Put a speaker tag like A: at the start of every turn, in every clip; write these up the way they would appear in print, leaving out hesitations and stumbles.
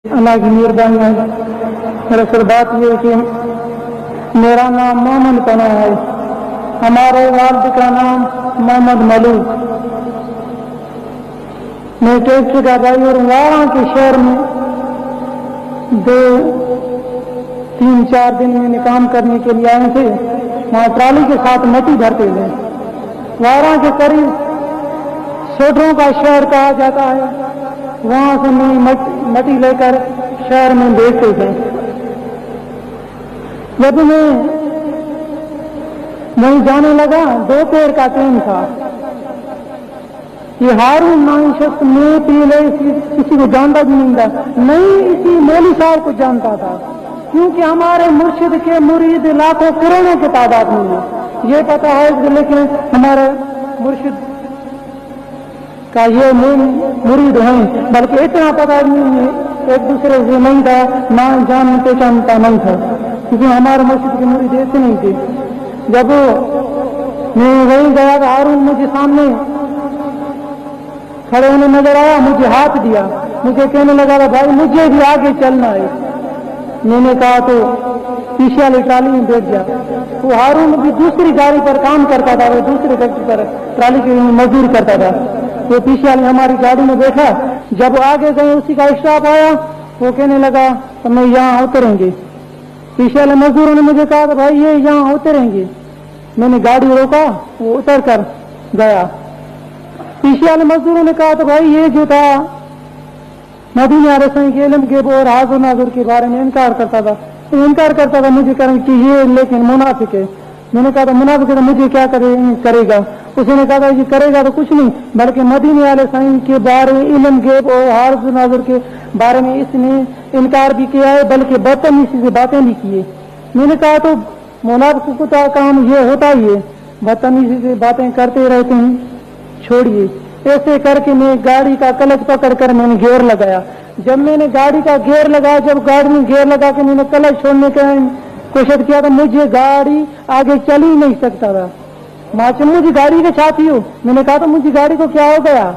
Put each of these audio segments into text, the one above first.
A: اللہ کی مہربانی ہے۔ دراصل بات یہ ہے کہ میرا نام محمد پناہ ہے، ہمارے والد کا نام محمد ملوک۔ میں ٹیکسی کا ڈرائیور وہاں کے شہر میں 2-3-4 دن میں کام کرنے کے لیے آئے تھے۔ وہاں ٹرالی کے ساتھ مٹی بھرتے تھے۔ وہاں کے قریب سوڈروں کا شہر کہا جاتا ہے، وہاں سے میں مٹی لے کر شہر میں بیچتے تھے۔ جب میں وہیں جانے لگا، دوپہر کا ٹائم تھا۔ یہ ہارون نامی شخص میں پہلے کسی کو جانتا بھی نہیں تھا، نہیں اسی مولوی صاحب کو جانتا تھا، کیونکہ ہمارے مرشد کے مرید لاکھوں کروڑوں کی تعداد میں ہے، یہ پتا ہے، لیکن ہمارے مرشد کا یہ مرید ہیں، بلکہ اتنا پتا نہیں ہے، ایک دوسرے سے نہیں تھا، نہ جان پہچانتا نہیں تھا، کیونکہ ہمارے مرشد کے مرید ایسے نہیں تھے۔ جب میں وہیں گیا تو ہارون مجھے سامنے کھڑے ہونے نظر آیا، مجھے ہاتھ دیا، مجھے کہنے لگا تھا بھائی مجھے بھی آگے چلنا ہے۔ میں نے کہا تو پیچھے والی ٹرالی میں بیٹھ گیا۔ وہ ہارون بھی دوسری گاڑی پر کام کرتا تھا، وہ دوسرے فیکٹری پر ٹرالی کی مزدوری کرتا تھا۔ وہ پیچھے والی ہماری گاڑی میں بیٹھا، جب آگے گئے اسی کا اسٹاپ آیا، وہ کہنے لگا تو میں یہاں اتریں گے۔ پیچھے والے مزدوروں نے مجھے کہا کہ بھائی یہ یہاں اتریں گے۔ میں نے گاڑی روکا، وہ اتر کر گیا۔ پیچھے والے مزدوروں نے کہا تو بھائی یہ جو تھا مدینہ رسول کے علم کے اور حاضر ناظر کے بارے میں انکار کرتا تھا مجھے کریں کہ یہ لیکن منافق ہے۔ میں نے کہا تو منافق ہے تو مجھے کیا کرے گا؟ اس نے کہا یہ کرے گا تو کچھ نہیں، بلکہ مدینے والے سائن کے بارے علم غیب اور حاضر ناظر کے بارے میں اس نے انکار بھی کیا ہے، بلکہ بدتمیزی سے باتیں بھی کی ہے۔ میں نے کہا تو منافق کا کام یہ ہوتا ہی ہے، بدتمیزی سے باتیں کرتے رہتے ہیں، چھوڑیے۔ ایسے کر کے میں گاڑی کا کلچ پکڑ کر میں نے گیئر لگایا۔ جب میں نے گاڑی کا گیئر لگایا، جب گاڑی میں گیئر لگا کے میں نے کلچ چھوڑنے کا کوشش کیا تو مجھے گاڑی آگے چل ہی نہیں سکتا تھا۔ ماچم مجھے گاڑی کے ساتھی ہو، میں نے کہا تو مجھے گاڑی کو کیا ہو گیا،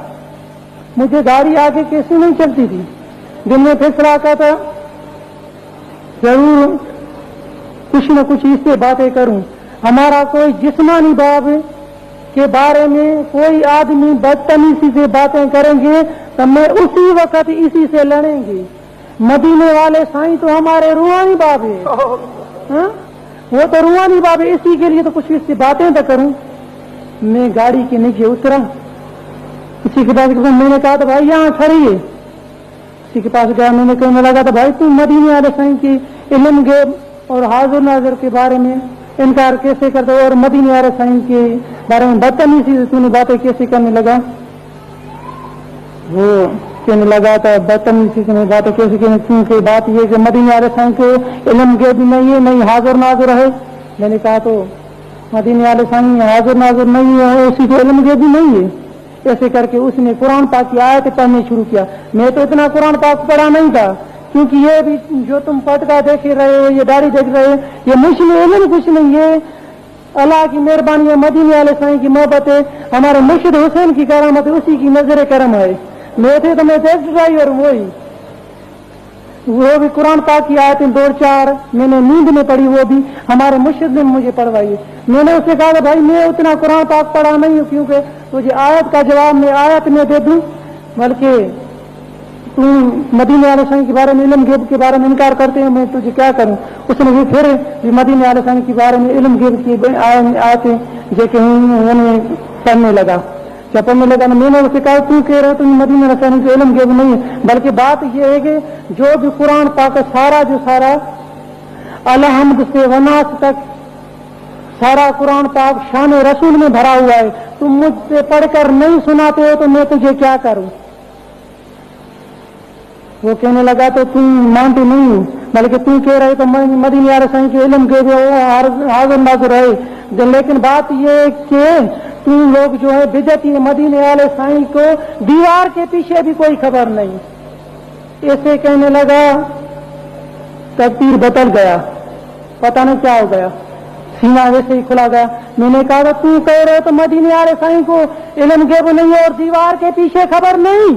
A: مجھے گاڑی آگے کیسے نہیں چلتی تھی۔ دن میں فیصلہ آتا تھا ضرور کچھ نہ کچھ اس سے باتیں کروں۔ ہمارا کوئی جسمانی باب کے بارے میں کوئی آدمی بدتمیزی سے باتیں کریں گے تو میں اسی وقت اسی سے لڑیں گے۔ مدینے والے سائیں تو ہمارے روحانی باب ہے، وہ تو روحانی باب ہے، اسی کے لیے تو کچھ اس سے باتیں تو کروں۔ میں گاڑی کے نیچے اترا، اسی کے پاس میں نے کہا تو بھائی یہاں کھڑیے۔ اسی کے پاس گیا، میں نے کہنے لگا تو بھائی تم مدینے والے سائیں کی علم غیب اور حاضر ناظر کے بارے میں انکار کیسے کرتا اور مدینے والے سائن کے بارے میں بدتمیزی سے تو نے باتیں کیسے کرنے لگا؟ وہ کہنے لگا تھا بدتمیزی سے میں باتیں کیسے کرنے، کیونکہ بات یہ کہ مدینے والے سائن کے علم غیب نہیں ہے، نہیں حاضر ناظر ہے۔ میں نے کہا تو مدینے والے سائن حاضر ناظر نہیں ہے، اسی کے علم غیب بھی نہیں ہے۔ ایسے کر کے اس نے قرآن پاک کی آیت پڑھنے شروع کیا۔ میں تو اتنا قرآن پاک پڑھا نہیں تھا، کیونکہ یہ بھی جو تم پٹکا دیکھ رہے ہو، یہ داڑھی دیکھ رہے ہو، یہ مجھ میں علم کچھ نہیں ہے۔ اللہ کی مہربانی ہے، مدینے والے سائیں کی محبت ہے، ہمارے مرشد حسین کی کرامت ہے، اسی کی نظر کرم ہے۔ میں تھے تو میں ٹیکسی ڈرائیور وہی، وہ بھی قرآن پاک کی آیتیں 2-4 میں نے نیند میں پڑھی، وہ بھی ہمارے مرشد نے مجھے پڑھوائی۔ میں نے اس سے کہا بھائی میں اتنا قرآن پاک پڑھا نہیں ہوں، کیونکہ تجھے آیت کا جواب میں آیت میں دے دوں، بلکہ تم مدینے والے سائیں کے بارے میں علم غیب کے بارے میں انکار کرتے ہیں، میں تجھے کیا کروں؟ اس نے بھی پھر مدینے والے سائیں کے بارے میں علم غیب کی آیتیں جو کہ انہیں پڑھنے لگا۔ جب پڑھنے لگا میں نے اسے کہا تو کہہ رہے تم مدینے والے سائیں کے علم غیب نہیں ہے، بلکہ بات یہ ہے کہ جو بھی قرآن پاک سارا الحمد سے وناس تک سارا قرآن پاک شان رسول میں بھرا ہوا ہے، تم مجھ سے پڑھ کر نہیں سناتے ہو تو میں تجھے کیا کروں؟ وہ کہنے لگا تو تم مانتے نہیں ہو، بلکہ تم کہہ رہے تو مدینے والے سائیں کے علم کے حاضر ناظر ہے، لیکن بات یہ ہے کہ تم لوگ جو ہے بدعتی مدینے والے سائیں کو دیوار کے پیچھے بھی کوئی خبر نہیں۔ ایسے کہنے لگا تب تیر بدل گیا، پتہ نہیں کیا ہو گیا، سینہ ویسے ہی کھلا گیا۔ میں نے کہا تم کہہ رہے تو مدینے والے سائیں کو علم غیب نہیں اور دیوار کے پیچھے خبر نہیں،